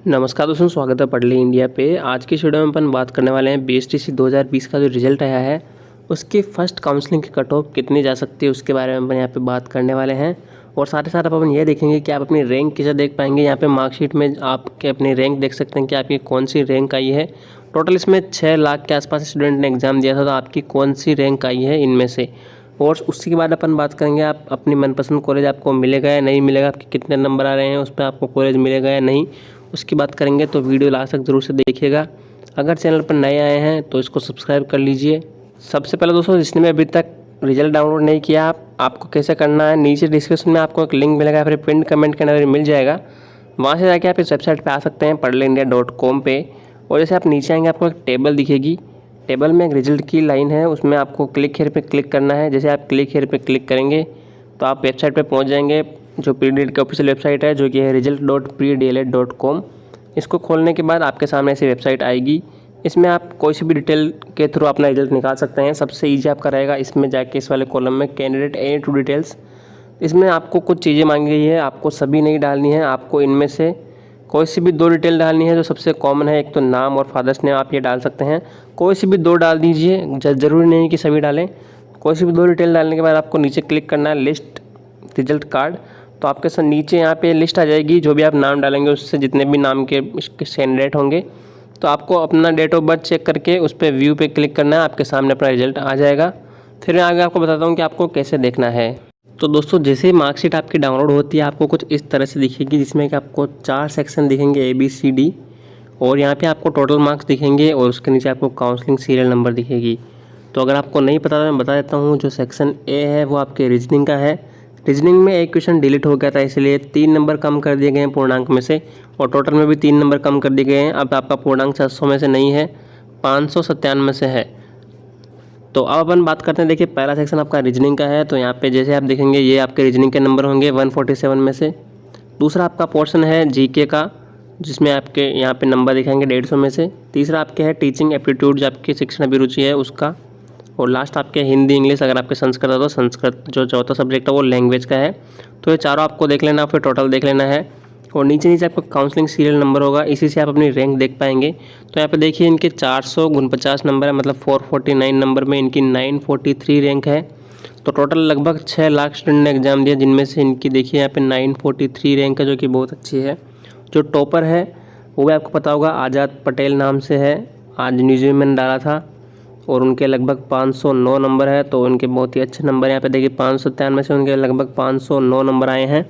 नमस्कार दोस्तों, स्वागत है पढ़ ले इंडिया पे। आज की इस वीडियो में अपन बात करने वाले हैं बीएसटीसी 2020 का जो रिजल्ट आया है उसकी फ़र्स्ट काउंसलिंग की कट ऑफ कितनी जा सकती है उसके बारे में अपन यहाँ पे बात करने वाले हैं। और साथ ही साथ अपन ये देखेंगे कि आप अपनी रैंक कैसे देख पाएंगे। यहाँ पे मार्कशीट में आपके अपनी रैंक देख सकते हैं कि आपकी कौन सी रैंक आई है। टोटल इसमें 6 लाख के आसपास स्टूडेंट ने एग्ज़ाम दिया था, तो आपकी कौन सी रैंक आई है इनमें से। और उसके बाद अपन बात करेंगे आप अपनी मनपसंद कॉलेज आपको मिलेगा या नहीं मिलेगा, आपके कितने नंबर आ रहे हैं उस पर आपको कॉलेज मिलेगा या नहीं, उसकी बात करेंगे। तो वीडियो लास्ट तक ज़रूर से देखिएगा। अगर चैनल पर नए आए हैं तो इसको सब्सक्राइब कर लीजिए। सबसे पहले दोस्तों, जिसने भी अभी तक रिजल्ट डाउनलोड नहीं किया आपको कैसे करना है, नीचे डिस्क्रिप्शन में आपको एक लिंक मिलेगा, फिर पिन कमेंट के अंदर मिल जाएगा। वहाँ से जाके आप इस वेबसाइट पे आ सकते हैं padleindia.com पे। और जैसे आप नीचे आएंगे आपको एक टेबल दिखेगी। टेबल में एक रिजल्ट की लाइन है, उसमें आपको क्लिक हेयर पे क्लिक करना है। जैसे आप क्लिक हेयर पे क्लिक करेंगे तो आप वेबसाइट पे पहुंच जाएंगे, जो प्रीडीएलएड की ऑफिशियल वेबसाइट है, जो कि है result.predled.com। इसको खोलने के बाद आपके सामने ऐसी वेबसाइट आएगी। इसमें आप कोई सी भी डिटेल के थ्रू अपना रिजल्ट निकाल सकते हैं। सबसे ईजी आपका रहेगा इसमें जाके इस वाले कॉलम में कैंडिडेट एनी टू डिटेल्स। इसमें आपको कुछ चीज़ें मांगी गई है, आपको सभी नहीं डालनी है, आपको इनमें से कोई सी भी 2 डिटेल डालनी है जो सबसे कॉमन है। एक तो नाम और फादर्स नेम, आप ये डाल सकते हैं। कोई सी भी 2 डाल दीजिए, ज़रूरी नहीं कि सभी डालें। कोई सी भी 2 डिटेल डालने के बाद आपको नीचे क्लिक करना है लिस्ट रिजल्ट कार्ड। तो आपके साथ नीचे यहाँ पे लिस्ट आ जाएगी, जो भी आप नाम डालेंगे उससे जितने भी नाम के कैंडिडेट होंगे। तो आपको अपना डेट ऑफ बर्थ चेक करके उस पर व्यू पे क्लिक करना है, आपके सामने अपना रिजल्ट आ जाएगा। फिर मैं आगे आपको बताता हूँ कि आपको कैसे देखना है। तो दोस्तों, जैसे ही मार्कशीट आपकी डाउनलोड होती है आपको कुछ इस तरह से दिखेगी, जिसमें कि आपको 4 सेक्शन दिखेंगे ABCD। और यहाँ पे आपको टोटल मार्क्स दिखेंगे और उसके नीचे आपको काउंसलिंग सीरियल नंबर दिखेगी। तो अगर आपको नहीं पता तो मैं बता देता हूँ। जो सेक्शन A है वो आपके रीजनिंग का है। रीजनिंग में एक क्वेश्चन डिलीट हो गया था, इसलिए 3 नंबर कम कर दिए गए हैं पूर्णांक में से, और टोटल में भी 3 नंबर कम कर दिए गए हैं। अब आपका पूर्णांक 700 में से नहीं है, 597 में से है। तो अब अपन बात करते हैं। देखिए, पहला सेक्शन आपका रीजनिंग का है। तो यहाँ पे जैसे आप देखेंगे ये आपके रीजनिंग के नंबर होंगे 147 में से। दूसरा आपका पोर्शन है GK का, जिसमें आपके यहाँ पे नंबर दिखाएंगे 150 में से। तीसरा आपके है टीचिंग एप्टीट्यूड, जो आपकी शिक्षण अभिरुचि है उसका। और लास्ट आपके हिंदी इंग्लिश, अगर आपके संस्कृत है तो संस्कृत जो चौथा सब्जेक्ट है वो लैंग्वेज का है। तो ये चारों आपको देख लेना, फिर टोटल देख लेना है। और नीचे नीचे आपको काउंसलिंग सीरियल नंबर होगा, इसी से आप अपनी रैंक देख पाएंगे। तो यहाँ पे देखिए इनके 449 नंबर है, मतलब 449 नंबर में इनकी 943 रैंक है। तो टोटल लगभग 6 लाख स्टूडेंट ने एग्जाम दिया, जिनमें से इनकी देखिए यहाँ पे 943 रैंक है, जो कि बहुत अच्छी है। जो टॉपर है वो भी आपको पता होगा, आज़ाद पटेल नाम से है, आज न्यूज़ में डाला था। और उनके लगभग 509 नंबर है, तो उनके बहुत ही अच्छे नंबर यहाँ पे देखिए 593 में से उनके लगभग 509 नंबर आए हैं।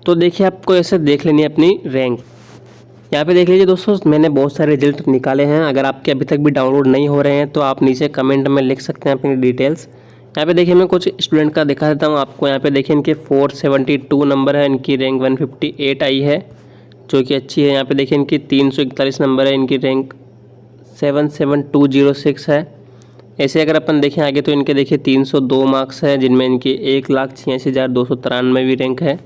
तो देखिए आपको ऐसे देख लेनी है अपनी रैंक। यहाँ पे देख लीजिए दोस्तों, मैंने बहुत सारे रिजल्ट निकाले हैं। अगर आपके अभी तक भी डाउनलोड नहीं हो रहे हैं तो आप नीचे कमेंट में लिख सकते हैं अपनी डिटेल्स। यहाँ पे देखिए मैं कुछ स्टूडेंट का दिखा देता हूँ आपको। यहाँ पे देखिए इनके 472 नंबर है, इनकी रैंक 158 आई है, जो कि अच्छी है। यहाँ पे देखिए इनकी 341 नंबर है, इनकी रैंक 77206 है। ऐसे अगर अपन देखें आगे तो इनके देखिए 302 मार्क्स है, जिनमें इनकी 1,86,293 रैंक है।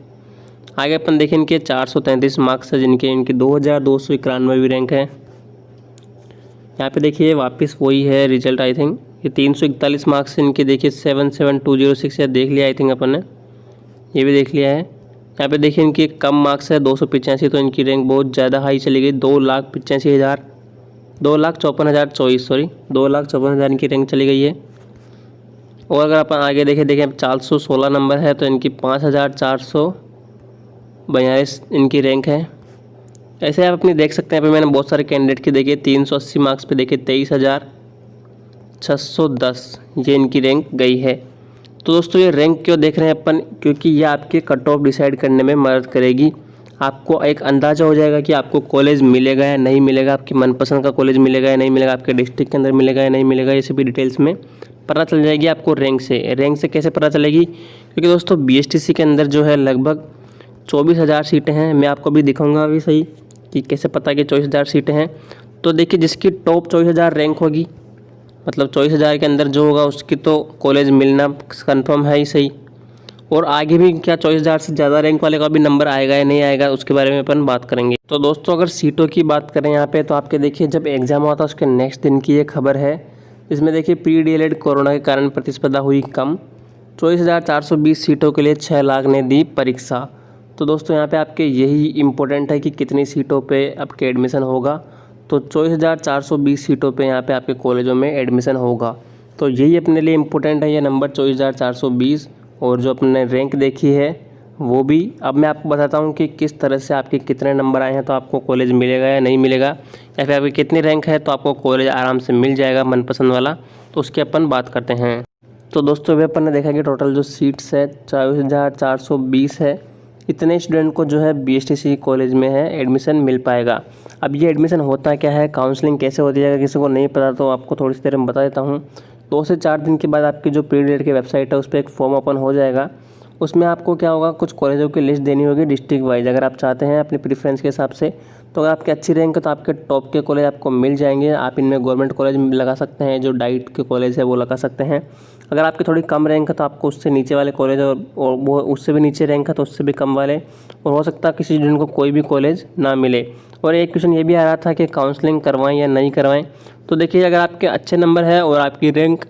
आगे अपन देखें इनके 433 मार्क्स है, जिनके इनकी 2,291 रैंक है। यहाँ पे देखिए वापस वही है रिजल्ट, आई थिंक ये 341 मार्क्स इनके देखिए 77206 है, देख लिया आई थिंक अपन ने, ये भी देख लिया है। यहाँ पे देखिए इनकी कम मार्क्स है 285, तो इनकी रैंक बहुत ज़्यादा हाई चली गई, 2,54,000 इनकी रैंक चली गई है। और अगर अपन आगे देखें 416 नंबर है, तो इनकी 5,442 इनकी रैंक है। ऐसे आप अपनी देख सकते हैं। यहाँ पे मैंने बहुत सारे कैंडिडेट की देखिए 380 मार्क्स पे देखिए 23,610 ये इनकी रैंक गई है। तो दोस्तों, ये रैंक क्यों देख रहे हैं अपन, क्योंकि ये आपके कट ऑफ डिसाइड करने में मदद करेगी। आपको एक अंदाज़ा हो जाएगा कि आपको कॉलेज मिलेगा या नहीं मिलेगा, आपकी मनपसंद का कॉलेज मिलेगा या नहीं मिलेगा, आपके डिस्ट्रिक्ट के अंदर मिलेगा या नहीं मिलेगा, ये सभी डिटेल्स में पता चल जाएगी आपको रैंक से। रैंक से कैसे पता चलेगी, क्योंकि दोस्तों BSTC के अंदर जो है लगभग 24,000 सीटें हैं। मैं आपको भी दिखाऊंगा अभी सही कि कैसे पता कि 24,000 सीटें हैं। तो देखिए जिसकी टॉप 24,000 रैंक होगी, मतलब 24,000 के अंदर जो होगा उसकी तो कॉलेज मिलना कन्फर्म है ही सही। और आगे भी क्या 24,000 से ज़्यादा रैंक वाले का भी नंबर आएगा या नहीं आएगा, उसके बारे में अपन बात करेंगे। तो दोस्तों, अगर सीटों की बात करें यहाँ पे, तो आपके देखिए जब एग्ज़ाम हुआ था उसके नेक्स्ट दिन की ये खबर है। इसमें देखिए प्री-DLED कोरोना के कारण प्रतिस्पर्धा हुई कम, 24,420 सीटों के लिए 6 लाख ने दी परीक्षा। तो दोस्तों यहाँ पे आपके यही इम्पोर्टेंट है कि कितनी सीटों पे आपके एडमिशन होगा। तो 24,420 सीटों पे यहाँ पे आपके कॉलेजों में एडमिशन होगा। तो यही अपने लिए इम्पोर्टेंट है, ये नंबर 24,420। और जो अपने रैंक देखी है वो भी अब मैं आपको बताता हूँ कि किस तरह से आपके कितने नंबर आए हैं तो आपको कॉलेज मिलेगा या नहीं मिलेगा, या फिर आपकी कितनी रैंक है तो आपको कॉलेज आराम से मिल जाएगा मनपसंद वाला। तो उसकी अपन बात करते हैं। तो दोस्तों अभी अपन ने देखा कि टोटल जो सीट्स है 24,420 है। इतने स्टूडेंट को जो है BSTC कॉलेज में है एडमिशन मिल पाएगा। अब ये एडमिशन होता क्या है, काउंसलिंग कैसे होती है, अगर किसी को नहीं पता तो आपको थोड़ी सी देर में बता देता हूँ। 2 से 4 दिन के बाद आपकी जो प्री-डेट की वेबसाइट है उस पर एक फॉर्म ओपन हो जाएगा। उसमें आपको क्या होगा, कुछ कॉलेजों की लिस्ट देनी होगी डिस्ट्रिक्ट वाइज, अगर आप चाहते हैं अपनी प्रेफरेंस के हिसाब से। तो अगर आपकी अच्छी रैंक है तो आपके टॉप के कॉलेज आपको मिल जाएंगे। आप इनमें गवर्नमेंट कॉलेज लगा सकते हैं, जो डाइट के कॉलेज है वो लगा सकते हैं। अगर आपकी थोड़ी कम रैंक है तो आपको उससे नीचे वाले कॉलेज, और वो उससे भी नीचे रैंक है तो उससे भी कम वाले, और हो सकता है किसी स्टूडेंट को कोई भी कॉलेज ना मिले। और एक क्वेश्चन ये भी आ रहा था कि काउंसलिंग करवाएं या नहीं करवाएं। तो देखिए, अगर आपके अच्छे नंबर है और आपकी रैंक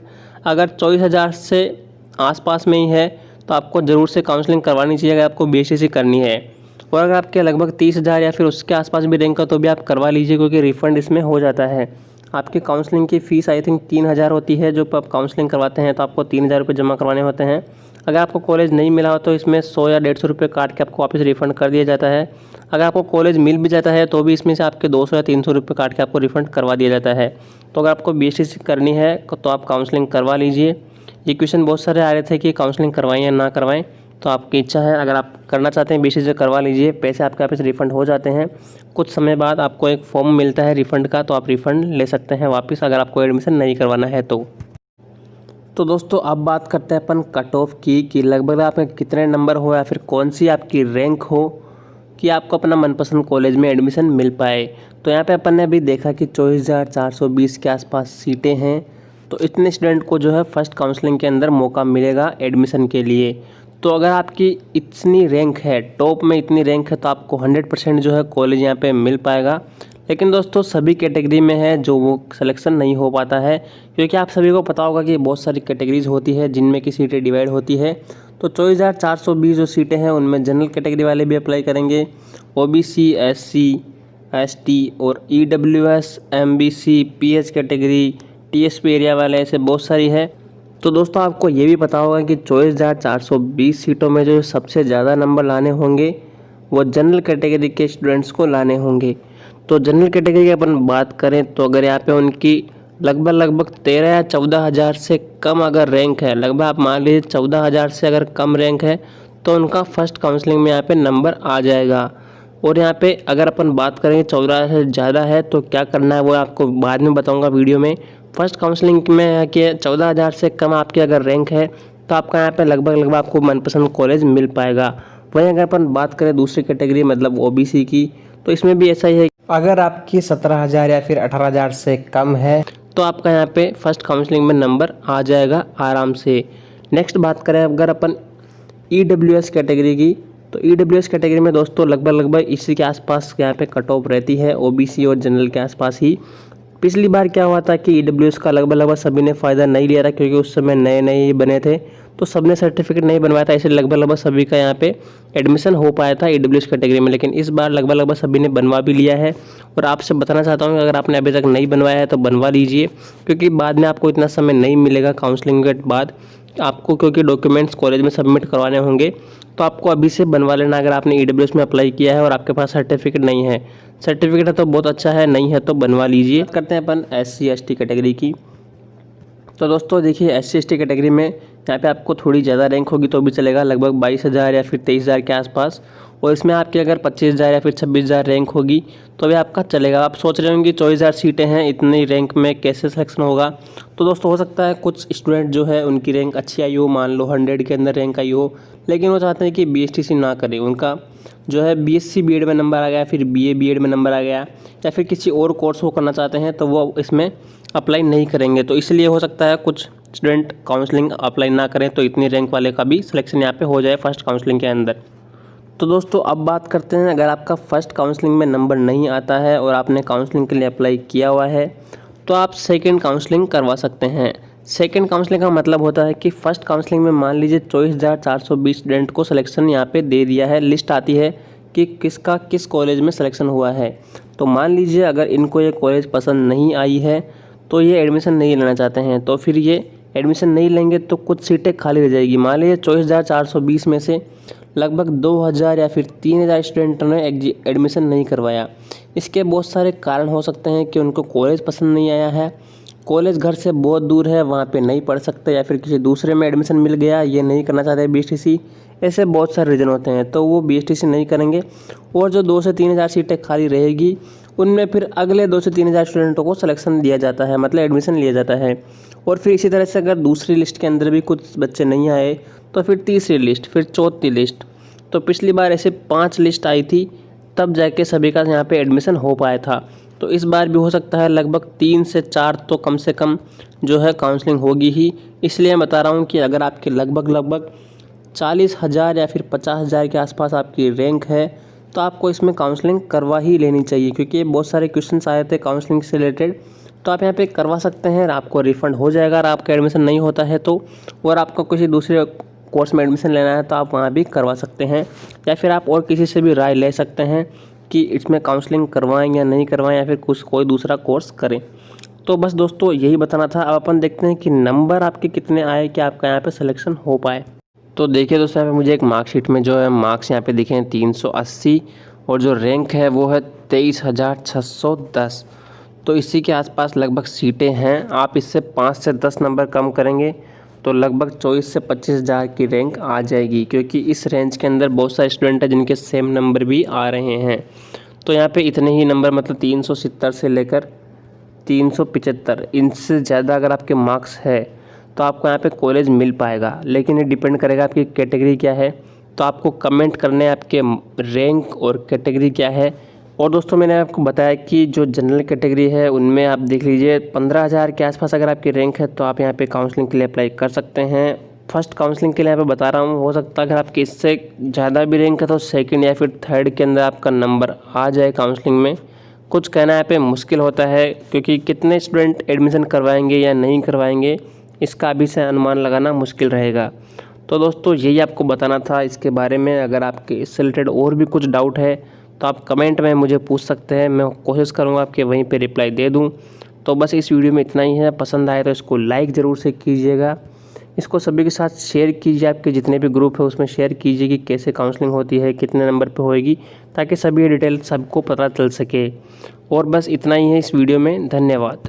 अगर 24,000 से आसपास में ही है तो आपको ज़रूर से काउंसलिंग करवानी चाहिए अगर आपको BSTC करनी है। और अगर आपके लगभग 30,000 या फिर उसके आसपास भी रैंक है तो भी आप करवा लीजिए, क्योंकि रिफ़ंड इसमें हो जाता है। आपकी काउंसलिंग की फ़ीस आई थिंक 3,000 होती है। जो आप काउंसलिंग करवाते हैं तो आपको 3,000 रुपये जमा करवाने होते हैं। अगर आपको कॉलेज नहीं मिला हो तो इसमें 100 या 150 रुपये काट के आपको वापस रिफ़ंड कर दिया जाता है। अगर आपको कॉलेज मिल भी जाता है तो भी इसमें से आपके 200 या 300 रुपये काट के आपको रिफ़ंड करवा दिया जाता है। तो अगर आपको BSTC करनी है तो आप काउंसलिंग करवा लीजिए। ये क्वेश्चन बहुत सारे आ रहे थे कि काउंसलिंग करवाएं या ना करवाएं, तो आपकी इच्छा है। अगर आप करना चाहते हैं BSTC करवा लीजिए, पैसे आपके वापस रिफ़ंड हो जाते हैं। कुछ समय बाद आपको एक फॉर्म मिलता है रिफ़ंड का, तो आप रिफ़ंड ले सकते हैं वापस अगर आपको एडमिशन नहीं करवाना है तो दोस्तों अब बात करते हैं अपन कट ऑफ की, कि लगभग आपके कितने नंबर हो या फिर कौन सी आपकी रैंक हो कि आपको अपना मनपसंद कॉलेज में एडमिशन मिल पाए। तो यहाँ पे अपन ने अभी देखा कि 24,420 के आसपास सीटें हैं। तो इतने स्टूडेंट को जो है फर्स्ट काउंसलिंग के अंदर मौका मिलेगा एडमिशन के लिए। तो अगर आपकी इतनी रैंक है, टॉप में इतनी रैंक है, तो आपको 100% जो है कॉलेज यहाँ पे मिल पाएगा। लेकिन दोस्तों सभी कैटेगरी में है जो वो सिलेक्शन नहीं हो पाता है, क्योंकि आप सभी को पता होगा कि बहुत सारी कैटेगरीज होती है जिनमें की सीटें डिवाइड होती है। तो 24,420 जो सीटें हैं उनमें जनरल कैटेगरी वाले भी अप्लाई करेंगे, OBC, SC, ST और EWS, MBC, PH category, TSP area वाले, ऐसे बहुत सारी है। तो दोस्तों आपको ये भी पता होगा कि 24,420 सीटों में जो सबसे ज़्यादा नंबर लाने होंगे वो जनरल कैटेगरी के स्टूडेंट्स को लाने होंगे। तो जनरल कैटेगरी की अपन बात करें तो अगर यहाँ पे उनकी लगभग 13 या 14,000 से कम अगर रैंक है, लगभग आप मान लीजिए 14,000 से अगर कम रैंक है तो उनका फर्स्ट काउंसलिंग में यहाँ पे नंबर आ जाएगा। और यहाँ पे अगर अपन बात करें 14,000 से ज़्यादा है तो क्या करना है वो आपको बाद में बताऊँगा वीडियो में। फर्स्ट काउंसलिंग में है कि 14,000 से कम आपकी अगर रैंक है तो आपका यहाँ पे लगभग आपको मनपसंद कॉलेज मिल पाएगा। वहीं अगर अपन बात करें दूसरी कैटेगरी मतलब OBC की, तो इसमें भी ऐसा ही है, अगर आपकी 17,000 या फिर 18,000 से कम है तो आपका यहाँ पे फर्स्ट काउंसलिंग में नंबर आ जाएगा आराम से। नेक्स्ट बात करें अगर अपन EWS कैटेगरी की, तो EWS कैटेगरी में दोस्तों लगभग इसी के आसपास यहाँ पे कट ऑफ रहती है, OBC और जनरल के आसपास ही। पिछली बार क्या हुआ था कि EWS का लगभग सभी ने फ़ायदा नहीं लिया था, क्योंकि उस समय नए ही बने थे तो सबने सर्टिफिकेट नहीं बनवाया था, इसलिए लगभग सभी का यहाँ पे एडमिशन हो पाया था EWS कैटेगरी में। लेकिन इस बार लगभग सभी ने बनवा भी लिया है। और आपसे बताना चाहता हूँ कि अगर आपने अभी तक नहीं बनवाया है तो बनवा लीजिए, क्योंकि बाद में आपको इतना समय नहीं मिलेगा काउंसलिंग के बाद आपको, क्योंकि डॉक्यूमेंट्स कॉलेज में सबमिट करवाने होंगे। तो आपको अभी से बनवा लेना अगर आपने EWS में अप्लाई किया है और आपके पास सर्टिफिकेट नहीं है। सर्टिफिकेट है तो बहुत अच्छा है, नहीं है तो बनवा लीजिए। करते हैं अपन SC ST कैटेगरी की। तो दोस्तों देखिए SC ST कैटेगरी में यहाँ पे आपको थोड़ी ज़्यादा रैंक होगी तो भी चलेगा, लगभग 22,000 या फिर 23,000 के आसपास। और इसमें आपकी अगर 25,000 या फिर 26,000 रैंक होगी तो भी आपका चलेगा। आप सोच रहे होंगे 24,000 सीटें हैं, इतनी रैंक में कैसे सिलेक्शन होगा। तो दोस्तों हो सकता है कुछ स्टूडेंट जो है उनकी रैंक अच्छी आई हो, मान लो 100 के अंदर रैंक आई हो, लेकिन वो चाहते हैं कि BSTC ना करें, उनका जो है BSc B.Ed में नंबर आ गया, फिर BA B.Ed में नंबर आ गया, या फिर किसी और कोर्स को करना चाहते हैं तो वो इसमें अप्लाई नहीं करेंगे। तो इसलिए हो सकता है कुछ स्टूडेंट काउंसलिंग अप्लाई ना करें, तो इतनी रैंक वाले का भी सिलेक्शन यहाँ पे हो जाए फर्स्ट काउंसलिंग के अंदर। तो दोस्तों अब बात करते हैं, अगर आपका फर्स्ट काउंसलिंग में नंबर नहीं आता है और आपने काउंसलिंग के लिए अप्लाई किया हुआ है तो आप सेकंड काउंसलिंग करवा सकते हैं। सेकंड काउंसलिंग का मतलब होता है कि फर्स्ट काउंसलिंग में मान लीजिए 24,420 स्टूडेंट को सिलेक्शन यहाँ पे दे दिया है, लिस्ट आती है कि किसका किस कॉलेज में सिलेक्शन हुआ है। तो मान लीजिए अगर इनको ये कॉलेज पसंद नहीं आई है तो ये एडमिशन नहीं लेना चाहते हैं, तो फिर ये एडमिशन नहीं लेंगे तो कुछ सीटें खाली रह जाएगी। मान लीजिए 24,420 में से लगभग 2,000 या फिर 3,000 स्टूडेंटों ने एडमिशन नहीं करवाया। इसके बहुत सारे कारण हो सकते हैं कि उनको कॉलेज पसंद नहीं आया है, कॉलेज घर से बहुत दूर है, वहाँ पे नहीं पढ़ सकते, या फिर किसी दूसरे में एडमिशन मिल गया, ये नहीं करना चाहते BSTC। ऐसे बहुत सारे रीज़न होते हैं, तो वो BSTC नहीं करेंगे। और जो 2 से 3,000 सीटें खाली रहेगी उनमें फिर अगले 2 से 3,000 स्टूडेंटों को सिलेक्शन दिया जाता है, मतलब एडमिशन लिया जाता है। और फिर इसी तरह से अगर दूसरी लिस्ट के अंदर भी कुछ बच्चे नहीं आए तो फिर तीसरी लिस्ट, फिर चौथी लिस्ट। तो पिछली बार ऐसे 5 लिस्ट आई थी, तब जाके सभी का यहाँ पे एडमिशन हो पाया था। तो इस बार भी हो सकता है लगभग 3 से 4 तो कम से कम जो है काउंसलिंग होगी ही। इसलिए मैं बता रहा हूँ कि अगर आपके लगभग 40,000 या फिर 50,000 के आसपास आपकी रैंक है तो आपको इसमें काउंसलिंग करवा ही लेनी चाहिए, क्योंकि बहुत सारे क्वेश्चंस आए थे काउंसलिंग से रिलेटेड। तो आप यहाँ पे करवा सकते हैं, आपको रिफ़ंड हो जाएगा अगर आपका एडमिशन नहीं होता है तो। और आपको किसी दूसरे कोर्स में एडमिशन लेना है तो आप वहाँ भी करवा सकते हैं, या फिर आप और किसी से भी राय ले सकते हैं कि इसमें काउंसलिंग करवाएं या नहीं करवाएं, या फिर कोई दूसरा कोर्स करें। तो बस दोस्तों यही बताना था। अब अपन देखते हैं कि नंबर आपके कितने आए कि आपका यहाँ पे सिलेक्शन हो पाए। तो देखिए दोस्तों, यहाँ पे मुझे एक मार्कशीट में जो है मार्क्स यहाँ पे दिखे हैं 380, और जो रैंक है वो है 23,610। तो इसी के आसपास लगभग सीटें हैं। आप इससे 5 से 10 नंबर कम करेंगे तो लगभग 24 से 25,000 की रैंक आ जाएगी, क्योंकि इस रेंज के अंदर बहुत सारे स्टूडेंट हैं जिनके सेम नंबर भी आ रहे हैं। तो यहाँ पे इतने ही नंबर, मतलब 370 से लेकर 375, इनसे ज़्यादा अगर आपके मार्क्स है तो आपको यहाँ पे कॉलेज मिल पाएगा। लेकिन ये डिपेंड करेगा आपकी कैटेगरी क्या है। तो आपको कमेंट करने आपके रैंक और कैटेगरी क्या है। और दोस्तों मैंने आपको बताया कि जो जनरल कैटेगरी है उनमें आप देख लीजिए 15,000 के आसपास अगर आपकी रैंक है तो आप यहाँ पे काउंसलिंग के लिए अप्लाई कर सकते हैं। फर्स्ट काउंसलिंग के लिए यहाँ पे बता रहा हूँ, हो सकता है अगर आपकी इससे ज़्यादा भी रैंक है तो सेकंड या फिर थर्ड के अंदर आपका नंबर आ जाए काउंसलिंग में। कुछ कहना यहाँ पे मुश्किल होता है, क्योंकि कितने स्टूडेंट एडमिशन करवाएंगे या नहीं करवाएंगे इसका अभी से अनुमान लगाना मुश्किल रहेगा। तो दोस्तों यही आपको बताना था इसके बारे में। अगर आपके इससे रिलेटेड और भी कुछ डाउट है तो आप कमेंट में मुझे पूछ सकते हैं, मैं कोशिश करूँगा आपके वहीं पे रिप्लाई दे दूँ। तो बस इस वीडियो में इतना ही है। पसंद आए तो इसको लाइक ज़रूर से कीजिएगा, इसको सभी के साथ शेयर कीजिए, आपके जितने भी ग्रुप है उसमें शेयर कीजिए कि कैसे काउंसलिंग होती है, कितने नंबर पे होएगी, ताकि सभी डिटेल सबको पता चल सके। और बस इतना ही है इस वीडियो में। धन्यवाद।